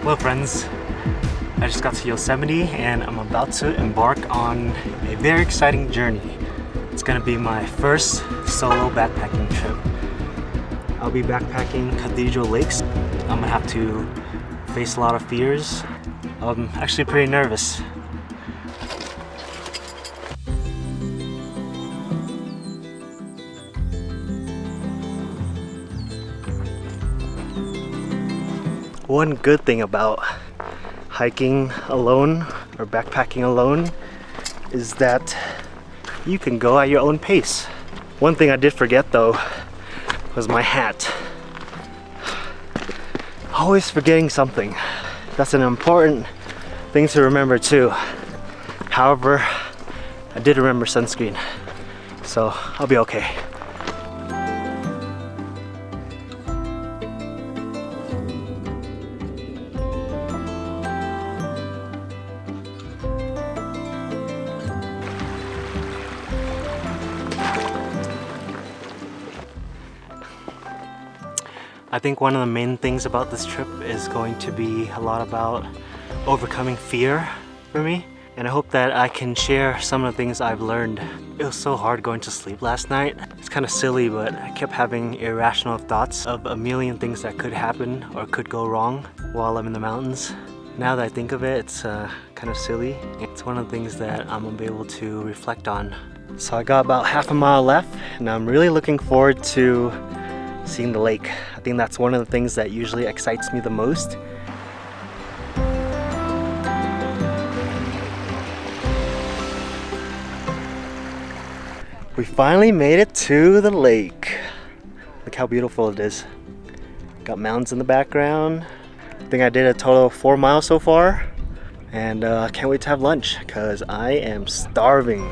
Hello friends, I just got to Yosemite and I'm about to embark on a very exciting journey. It's gonna be my first solo backpacking trip. I'll be backpacking Cathedral Lakes. I'm gonna have to face a lot of fears. I'm actually pretty nervous. One good thing about hiking alone or backpacking alone is that you can go at your own pace. One thing I did forget though was my hat. Always forgetting something. That's an important thing to remember too. However, I did remember sunscreen, so I'll be okay. I think one of the main things about this trip is going to be a lot about overcoming fear for me. And I hope that I can share some of the things I've learned. It was so hard going to sleep last night. It's kind of silly, but I kept having irrational thoughts of a million things that could happen or could go wrong while I'm in the mountains. Now that I think of it, it's kind of silly. It's one of the things that I'm gonna be able to reflect on. So I got about half a mile left and I'm really looking forward to seeing the lake. I think that's one of the things that usually excites me the most. We finally made it to the lake. Look how beautiful it is. Got mountains in the background. I think I did a total of 4 miles so far. And I can't wait to have lunch because I am starving.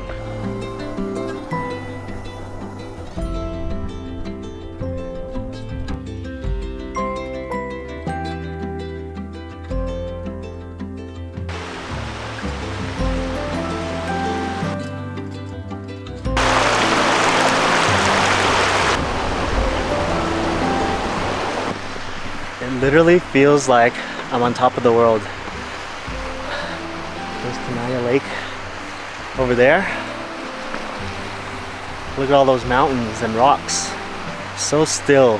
It literally feels like I'm on top of the world. There's Tenaya Lake over there. Look at all those mountains and rocks. So still.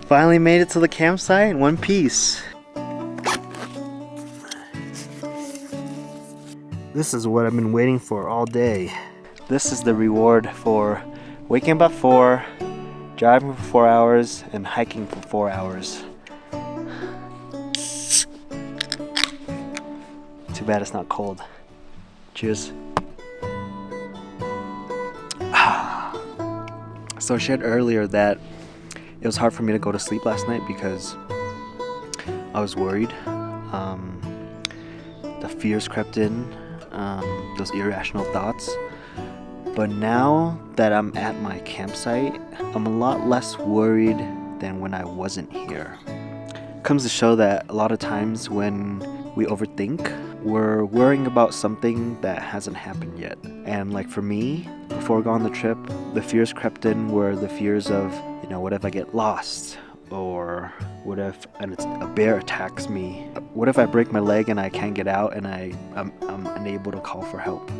Finally made it to the campsite in one piece. This is what I've been waiting for all day. This is the reward for waking up at 4, driving for 4 hours, and hiking for 4 hours. Too bad it's not cold. Cheers. So I shared earlier that it was hard for me to go to sleep last night because I was worried. The fears crept in, those irrational thoughts. But now that I'm at my campsite, I'm a lot less worried than when I wasn't here. It comes to show that a lot of times when we overthink, we're worrying about something that hasn't happened yet. And like for me, before going on the trip, the fears crept in were the fears of, what if I get lost? Or what if a bear attacks me? What if I break my leg and I can't get out and I'm unable to call for help?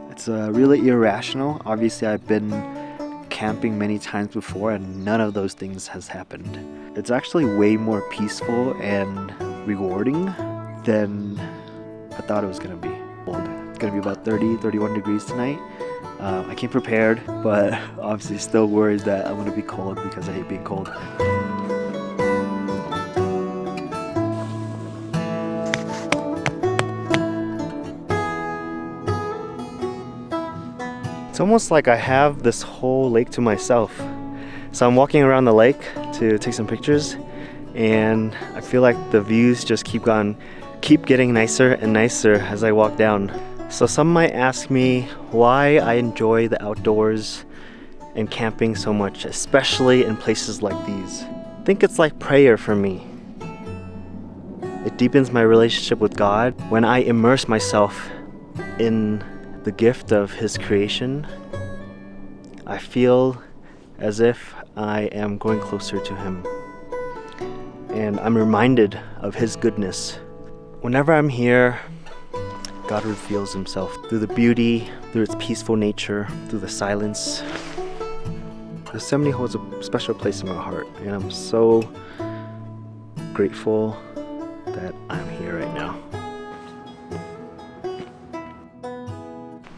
It's really irrational. Obviously, I've been camping many times before and none of those things has happened. It's actually way more peaceful and rewarding than I thought it was gonna be. It's gonna be about 30, 31 degrees tonight. I came prepared, but obviously still worried that I'm gonna be cold because I hate being cold. It's almost like I have this whole lake to myself. So I'm walking around the lake to take some pictures and I feel like the views just keep getting nicer and nicer as I walk down. So some might ask me why I enjoy the outdoors and camping so much, especially in places like these. I think it's like prayer for me. It deepens my relationship with God when I immerse myself in the gift of His creation. I feel as if I am growing closer to Him. and I'm reminded of His goodness. Whenever I'm here, God reveals Himself through the beauty, through its peaceful nature, through the silence. Yosemite holds a special place in my heart, and I'm so grateful that I'm here right now.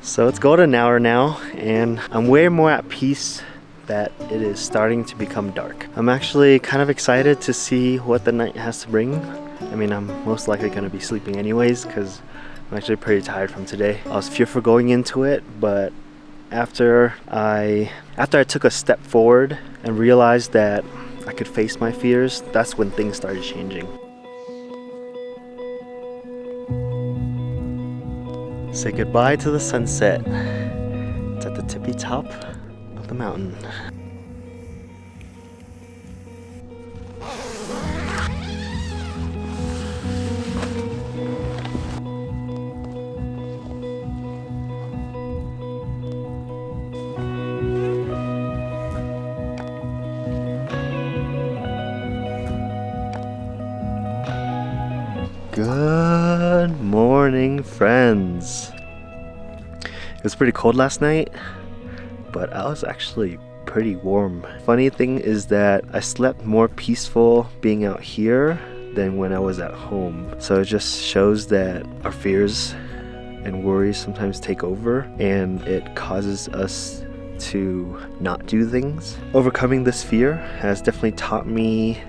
So it's golden hour now, and I'm way more at peace that it is starting to become dark. I'm actually kind of excited to see what the night has to bring. I mean, I'm most likely going to be sleeping anyways because I'm actually pretty tired from today. I was fearful going into it, but after I took a step forward and realized that I could face my fears, that's when things started changing. Say goodbye to the sunset. It's at the tippy top of the mountain. Good morning, friends. It was pretty cold last night, but I was actually pretty warm. Funny thing is that I slept more peaceful being out here than when I was at home. So it just shows that our fears and worries sometimes take over, and it causes us to not do things. Overcoming this fear has definitely taught me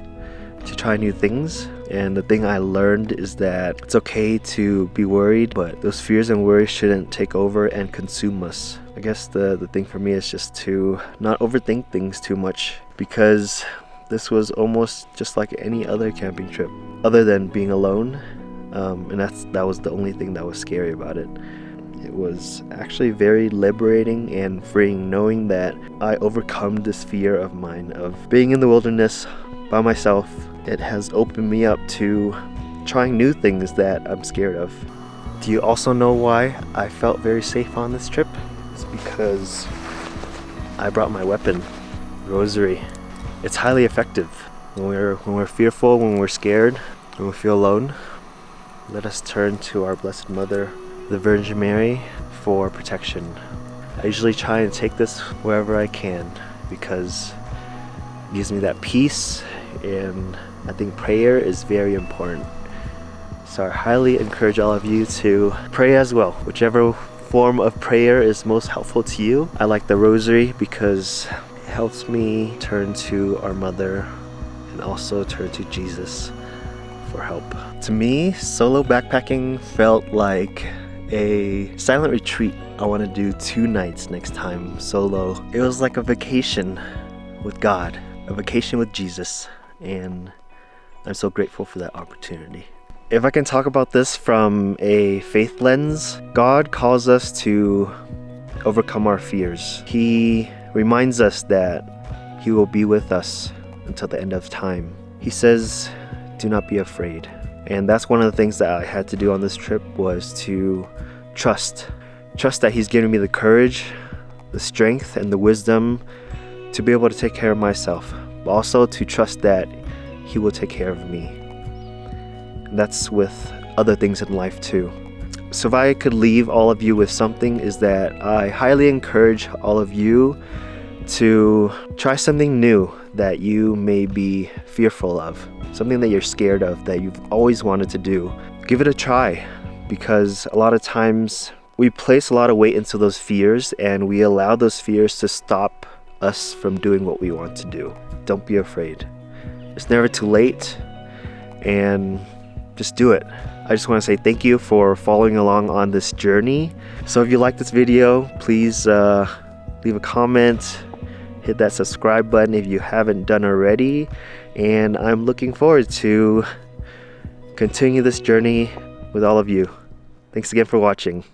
to try new things, and the thing I learned is that it's okay to be worried, but those fears and worries shouldn't take over and consume us. I guess the thing for me is just to not overthink things too much, because this was almost just like any other camping trip other than being alone, and that was the only thing that was scary about it. It was actually very liberating and freeing knowing that I overcome this fear of mine of being in the wilderness by myself. It has opened me up to trying new things that I'm scared of. Do you also know why I felt very safe on this trip? It's because I brought my weapon, rosary. It's highly effective. When we're fearful, when we're scared, when we feel alone, let us turn to our Blessed Mother, the Virgin Mary, for protection. I usually try and take this wherever I can because it gives me that peace, and I think prayer is very important. So I highly encourage all of you to pray as well. Whichever form of prayer is most helpful to you. I like the rosary because it helps me turn to our Mother and also turn to Jesus for help. To me, solo backpacking felt like a silent retreat. I want to do 2 nights next time solo. It was like a vacation with God, a vacation with Jesus, and I'm so grateful for that opportunity. If I can talk about this from a faith lens, God calls us to overcome our fears. He reminds us that He will be with us until the end of time. He says, do not be afraid. And that's one of the things that I had to do on this trip, was to trust that He's giving me the courage, the strength, and the wisdom to be able to take care of myself, but also to trust that He will take care of me. And that's with other things in life too. So if I could leave all of you with something, is that I highly encourage all of you to try something new that you may be fearful of, something that you're scared of, that you've always wanted to do. Give it a try, because a lot of times we place a lot of weight into those fears, and we allow those fears to stop us from doing what we want to do. Don't be afraid. It's never too late, and just do it. I just want to say thank you for following along on this journey. So if you like this video, please leave a comment, hit that subscribe button if you haven't done already, and I'm looking forward to continue this journey with all of you. Thanks again for watching.